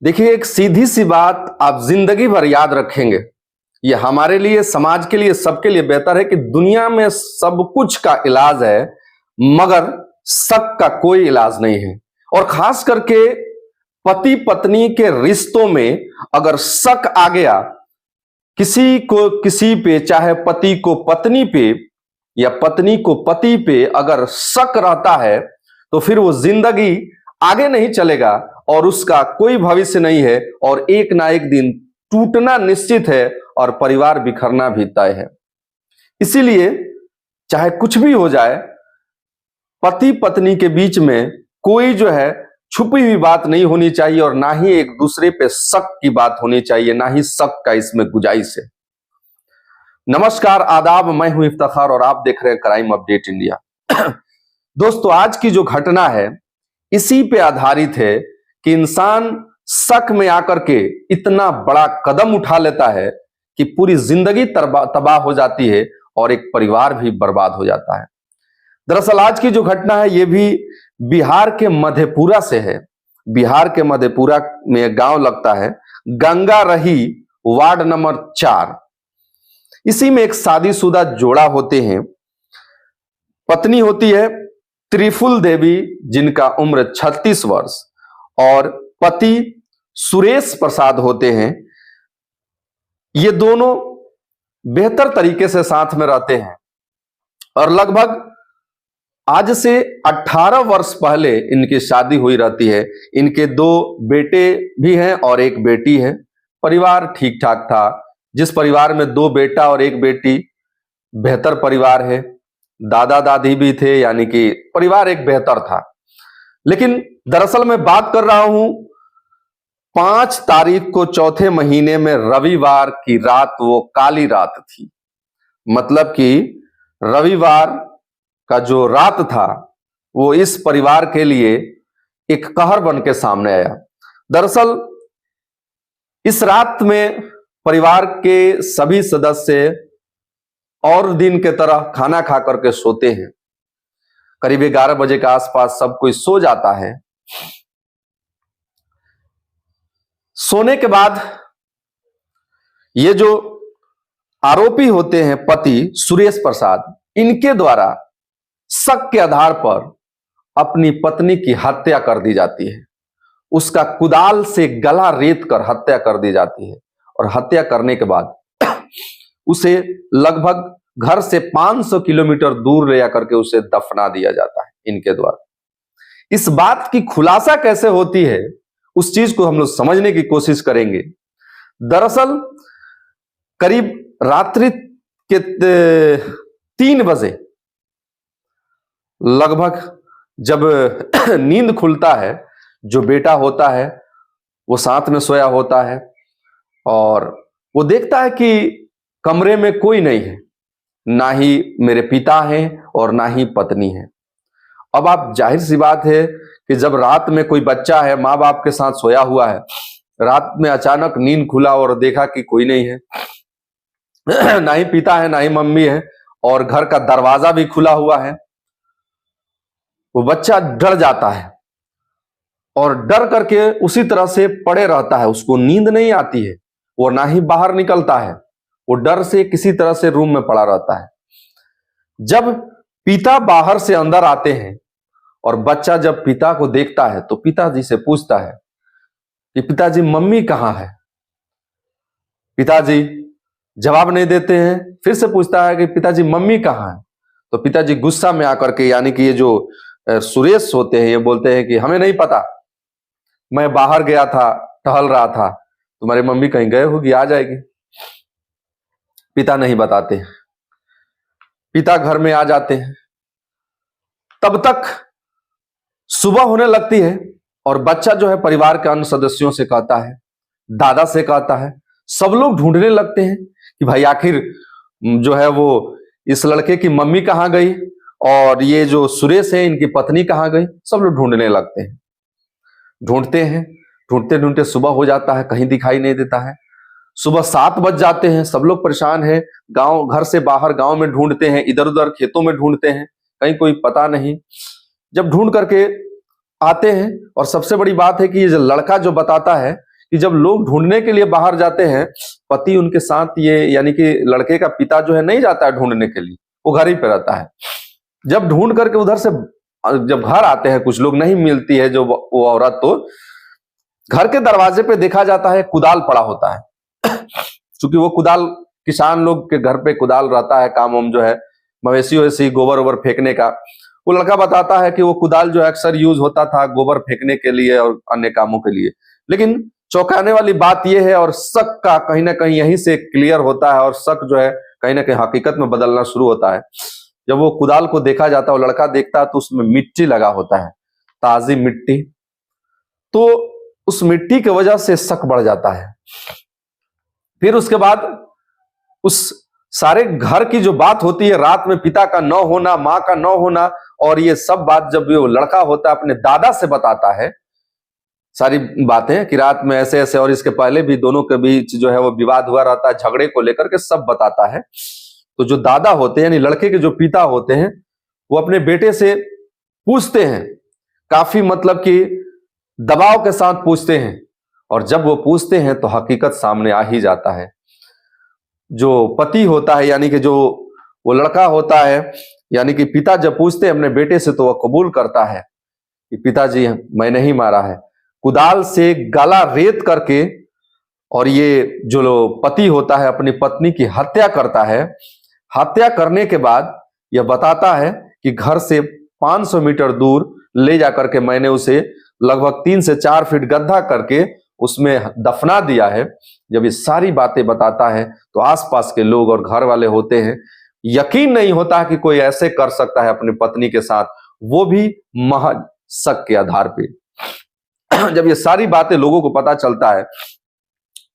देखिए, एक सीधी सी बात आप जिंदगी भर याद रखेंगे। ये हमारे लिए, समाज के लिए, सबके लिए बेहतर है कि दुनिया में सब कुछ का इलाज है, मगर शक का कोई इलाज नहीं है। और खास करके पति पत्नी के रिश्तों में अगर शक आ गया, किसी को किसी पे, चाहे पति को पत्नी पे या पत्नी को पति पे अगर शक रहता है, तो फिर वो जिंदगी आगे नहीं चलेगा और उसका कोई भविष्य नहीं है, और एक ना एक दिन टूटना निश्चित है और परिवार बिखरना भी तय है। इसीलिए चाहे कुछ भी हो जाए, पति पत्नी के बीच में कोई छुपी हुई बात नहीं होनी चाहिए, और ना ही एक दूसरे पे शक की बात होनी चाहिए, ना ही शक का इसमें गुंजाइश है। नमस्कार, आदाब, मैं हूं इफ्तिखार और आप देख रहे हैं क्राइम अपडेट इंडिया। दोस्तों, आज की जो घटना है इसी पे आधारित है कि इंसान शक में आकर के इतना बड़ा कदम उठा लेता है कि पूरी जिंदगी तबाह हो जाती है और एक परिवार भी बर्बाद हो जाता है। दरअसल आज की जो घटना है ये भी बिहार के मधेपुरा से है। बिहार के मधेपुरा में गांव लगता है गंगारही, वार्ड नंबर 4। इसी में एक शादीशुदा जोड़ा होते हैं। पत्नी होती है त्रिफुल देवी, जिनका उम्र 36 वर्ष, और पति सुरेश प्रसाद होते हैं। ये दोनों बेहतर तरीके से साथ में रहते हैं और लगभग आज से 18 वर्ष पहले इनकी शादी हुई रहती है। इनके 2 बेटे भी हैं और एक बेटी है। परिवार ठीक ठाक था। जिस परिवार में 2 बेटा और 1 बेटी, बेहतर परिवार है। दादा दादी भी थे, यानी कि परिवार एक बेहतर था। लेकिन दरअसल मैं बात कर रहा हूं 5 तारीख को चौथे महीने में रविवार की रात। वो काली रात थी, मतलब कि रविवार का जो रात था वो इस परिवार के लिए एक कहर बन के सामने आया। दरअसल इस रात में परिवार के सभी सदस्य और दिन के तरह खाना खा करके सोते हैं। करीब 11 बजे के आसपास सब कोई सो जाता है। सोने के बाद ये जो आरोपी होते हैं पति सुरेश प्रसाद, इनके द्वारा शक के आधार पर अपनी पत्नी की हत्या कर दी जाती है। उसका कुदाल से गला रेत कर हत्या कर दी जाती है, और हत्या करने के बाद उसे लगभग घर से 500 किलोमीटर दूर ले जाकर के उसे दफना दिया जाता है इनके द्वारा। इस बात की खुलासा कैसे होती है, उस चीज को हम लोग समझने की कोशिश करेंगे। दरअसल करीब रात्रि के 3 बजे लगभग जब नींद खुलता है, जो बेटा होता है वो साथ में सोया होता है और वो देखता है कि कमरे में कोई नहीं है, ना ही मेरे पिता हैं और ना ही पत्नी है। अब आप, जाहिर सी बात है कि जब रात में कोई बच्चा है, माँ बाप के साथ सोया हुआ है, रात में अचानक नींद खुला और देखा कि कोई नहीं है, ना ही पिता है ना ही मम्मी है, और घर का दरवाजा भी खुला हुआ है, वो बच्चा डर जाता है और डर करके उसी तरह से पड़े रहता है। उसको नींद नहीं आती है, वो ना ही बाहर निकलता है, वो डर से किसी तरह से रूम में पड़ा रहता है। जब पिता बाहर से अंदर आते हैं और बच्चा जब पिता को देखता है तो पिताजी से पूछता है कि पिताजी मम्मी कहाँ है। पिताजी जवाब नहीं देते हैं। फिर से पूछता है कि पिताजी मम्मी कहाँ है। तो पिताजी गुस्सा में आकर के, यानी कि ये जो सुरेश होते हैं, ये बोलते हैं कि हमें नहीं पता, मैं बाहर गया था, टहल रहा था, तुम्हारी मम्मी कहीं गए होगी, आ जाएगी। पिता नहीं बताते। पिता घर में आ जाते हैं। तब तक सुबह होने लगती है और बच्चा परिवार के अन्य सदस्यों से कहता है, दादा से कहता है। सब लोग ढूंढने लगते हैं कि भाई आखिर वो इस लड़के की मम्मी कहाँ गई और ये जो सुरेश है इनकी पत्नी कहाँ गई। सब लोग ढूंढने लगते हैं। ढूंढते हैं, ढूंढते ढूंढते सुबह हो जाता है, कहीं दिखाई नहीं देता है। सुबह 7 बज जाते हैं। सब लोग परेशान हैं। गांव, घर से बाहर गांव में ढूंढते हैं, इधर उधर खेतों में ढूंढते हैं, कहीं कोई पता नहीं। जब ढूंढ करके आते हैं, और सबसे बड़ी बात है कि ये जो लड़का जो बताता है कि जब लोग ढूंढने के लिए बाहर जाते हैं, पति उनके साथ, ये यानी कि लड़के का पिता जो है नहीं जाता है ढूंढने के लिए, वो घर ही पे रहता है। जब ढूंढ करके उधर से जब घर आते हैं, कुछ लोग नहीं मिलती है जो वो औरत, तो घर के दरवाजे पे देखा जाता है कुदाल पड़ा होता है। क्योंकि वो कुदाल किसान लोग के घर पे कुदाल रहता है, काम वाम जो है मवेशी ववेशी गोबर वोबर फेंकने का। वो लड़का बताता है कि वो कुदाल जो अक्सर यूज होता था गोबर फेंकने के लिए और अन्य कामों के लिए। लेकिन चौंकाने वाली बात यह है, और शक का कहीं ना कहीं यहीं से क्लियर होता है, और शक जो है कहीं ना कहीं हकीकत में बदलना शुरू होता है। जब वो कुदाल को देखा जाता है, वो लड़का देखता है तो उसमें मिट्टी लगा होता है, ताजी मिट्टी। तो उस मिट्टी की वजह से शक बढ़ जाता है। फिर उसके बाद उस सारे घर की जो बात होती है, रात में पिता का न होना, मां का न होना, और ये सब बात जब वो लड़का होता है अपने दादा से बताता है, सारी बातें कि रात में ऐसे ऐसे, और इसके पहले भी दोनों के बीच जो है वो विवाद हुआ रहता है, झगड़े को लेकर के सब बताता है। तो जो दादा होते हैं यानी लड़के के जो पिता होते हैं, वो अपने बेटे से पूछते हैं, काफी मतलब कि दबाव के साथ पूछते हैं। और जब वो पूछते हैं तो हकीकत सामने आ ही जाता है। जो पति होता है यानी कि जो वो लड़का होता है, यानी कि पिता जब पूछते हैं अपने बेटे से, तो वह कबूल करता है कि पिताजी मैंने ही मारा है, कुदाल से गला रेत करके। और ये जो पति होता है अपनी पत्नी की हत्या करता है। हत्या करने के बाद यह बताता है कि घर से 500 मीटर दूर ले जाकर के मैंने उसे लगभग 3 से 4 फीट गड्ढा करके उसमें दफना दिया है। जब ये सारी बातें बताता है तो आसपास के लोग और घर वाले होते हैं, यकीन नहीं होता है कि कोई ऐसे कर सकता है अपनी पत्नी के साथ, वो भी महज शक के आधार पे। जब ये सारी बातें लोगों को पता चलता है,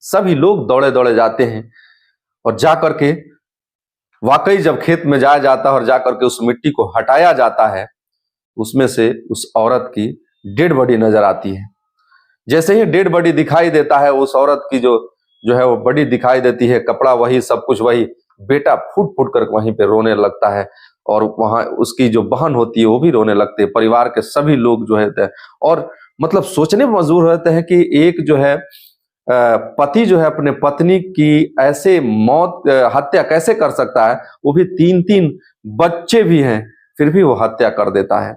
सभी लोग दौड़े दौड़े जाते हैं, और जाकर के वाकई जब खेत में जाया जाता है और जाकर के उस मिट्टी को हटाया जाता है, उसमें से उस औरत की डेड बॉडी नजर आती है। जैसे ही डेड बॉडी दिखाई देता है, उस औरत की जो है वो बॉडी दिखाई देती है, कपड़ा वही, सब कुछ वही, बेटा फूट फूट कर वहीं पे रोने लगता है। और वहां उसकी जो बहन होती है वो भी रोने लगते हैं, परिवार के सभी लोग जो है, और मतलब सोचने में मजबूर होते हैं कि एक जो है पति जो है अपने पत्नी की ऐसे मौत हत्या कैसे कर सकता है, वो भी 3-3 बच्चे भी हैं, फिर भी वो हत्या कर देता है।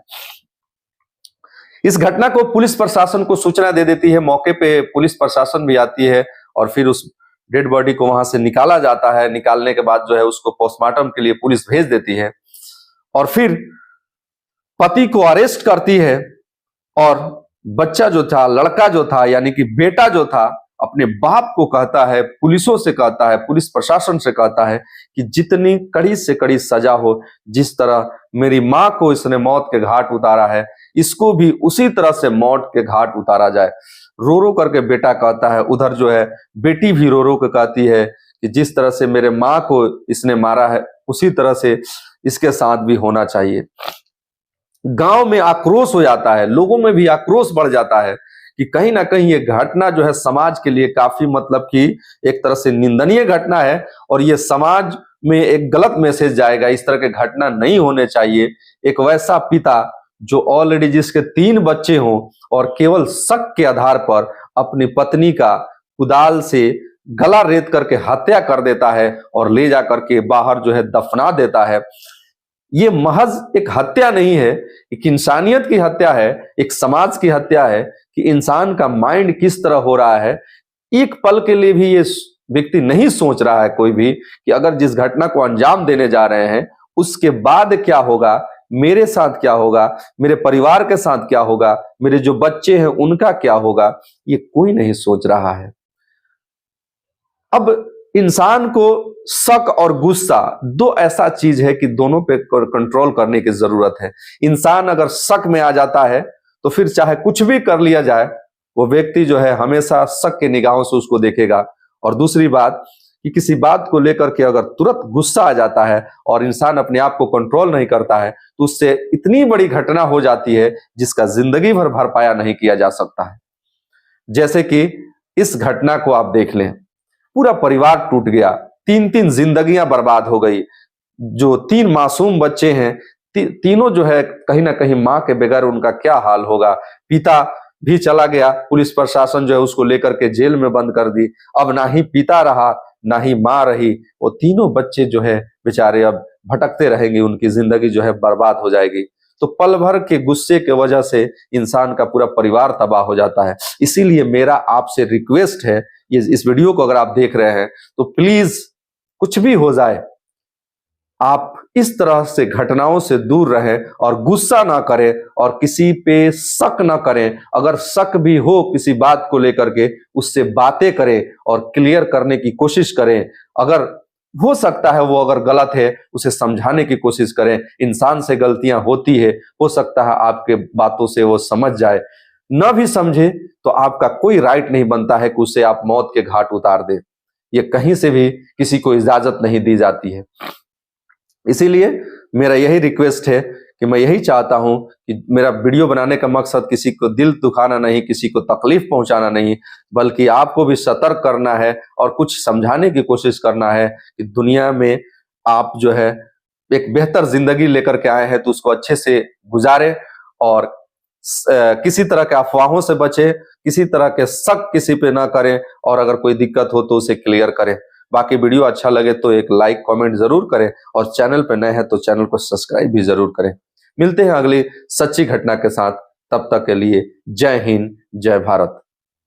इस घटना को पुलिस प्रशासन को सूचना दे देती है, मौके पे पुलिस प्रशासन भी आती है, और फिर उस डेड बॉडी को वहां से निकाला जाता है। निकालने के बाद जो है उसको पोस्टमार्टम के लिए पुलिस भेज देती है, और फिर पति को अरेस्ट करती है। और बच्चा जो था, लड़का जो था, यानी कि बेटा जो था, अपने बाप को कहता है, पुलिसों से कहता है, पुलिस प्रशासन से कहता है कि जितनी कड़ी से कड़ी सजा हो, जिस तरह मेरी मां को इसने मौत के घाट उतारा है, इसको भी उसी तरह से मौत के घाट उतारा जाए। रो रो करके बेटा कहता है। उधर जो है बेटी भी रो रो के कहती है कि जिस तरह से मेरे मां को इसने मारा है, उसी तरह से इसके साथ भी होना चाहिए। गांव में आक्रोश हो जाता है, लोगों में भी आक्रोश बढ़ जाता है कि कहीं ना कहीं ये घटना जो है समाज के लिए काफी मतलब कि एक तरह से निंदनीय घटना है, और ये समाज में एक गलत मैसेज जाएगा, इस तरह के घटना नहीं होने चाहिए। एक वैसा पिता जो ऑलरेडी जिसके 3 बच्चे हों और केवल शक के आधार पर अपनी पत्नी का कुदाल से गला रेत करके हत्या कर देता है और ले जाकर के बाहर जो है दफना देता है। ये महज एक हत्या नहीं है, एक इंसानियत की हत्या है, एक समाज की हत्या है कि इंसान का माइंड किस तरह हो रहा है। एक पल के लिए भी ये व्यक्ति नहीं सोच रहा है कोई भी कि अगर जिस घटना को अंजाम देने जा रहे हैं उसके बाद क्या होगा, मेरे साथ क्या होगा, मेरे परिवार के साथ क्या होगा, मेरे जो बच्चे हैं उनका क्या होगा, ये कोई नहीं सोच रहा है। अब इंसान को शक और गुस्सा 2 ऐसा चीज है कि दोनों पे कंट्रोल करने की जरूरत है। इंसान अगर शक में आ जाता है तो फिर चाहे कुछ भी कर लिया जाए, वो व्यक्ति जो है हमेशा शक के निगाहों से उसको देखेगा। और दूसरी बात कि किसी बात को लेकर के अगर तुरंत गुस्सा आ जाता है और इंसान अपने आप को कंट्रोल नहीं करता है, तो उससे इतनी बड़ी घटना हो जाती है जिसका जिंदगी भर भरपाया नहीं किया जा सकता है। जैसे कि इस घटना को आप देख लें, पूरा परिवार टूट गया, 3-3 जिंदगियां बर्बाद हो गई। जो 3 मासूम बच्चे हैं, तीनों जो है कहीं ना कहीं मां के बगैर उनका क्या हाल होगा। पिता भी चला गया, पुलिस प्रशासन जो है उसको लेकर के जेल में बंद कर दी। अब ना ही पिता रहा ना ही माँ रही, वो तीनों बच्चे जो है बेचारे अब भटकते रहेंगे, उनकी जिंदगी जो है बर्बाद हो जाएगी। तो पल भर के गुस्से के वजह से इंसान का पूरा परिवार तबाह हो जाता है। इसीलिए मेरा आपसे रिक्वेस्ट है, ये इस वीडियो को अगर आप देख रहे हैं तो प्लीज कुछ भी हो जाए, आप इस तरह से घटनाओं से दूर रहें और गुस्सा ना करें और किसी पे शक ना करें। अगर शक भी हो किसी बात को लेकर के, उससे बातें करें और क्लियर करने की कोशिश करें। अगर हो सकता है वो अगर गलत है, उसे समझाने की कोशिश करें। इंसान से गलतियां होती है, हो सकता है आपके बातों से वो समझ जाए। न भी समझे तो आपका कोई राइट नहीं बनता है कि उसे आप मौत के घाट उतार दे। ये कहीं से भी किसी को इजाजत नहीं दी जाती है। इसीलिए मेरा यही रिक्वेस्ट है कि मैं यही चाहता हूं कि मेरा वीडियो बनाने का मकसद किसी को दिल दुखाना नहीं, किसी को तकलीफ पहुंचाना नहीं, बल्कि आपको भी सतर्क करना है और कुछ समझाने की कोशिश करना है कि दुनिया में आप जो है एक बेहतर जिंदगी लेकर के आए हैं तो उसको अच्छे से गुजारे और किसी तरह के अफवाहों से बचे, किसी तरह के शक किसी पे ना करें और अगर कोई दिक्कत हो तो उसे क्लियर करें। बाकी वीडियो अच्छा लगे तो एक लाइक कमेंट जरूर करें और चैनल पे नए हैं तो चैनल को सब्सक्राइब भी जरूर करें। मिलते हैं अगली सच्ची घटना के साथ, तब तक के लिए जय हिंद, जय भारत।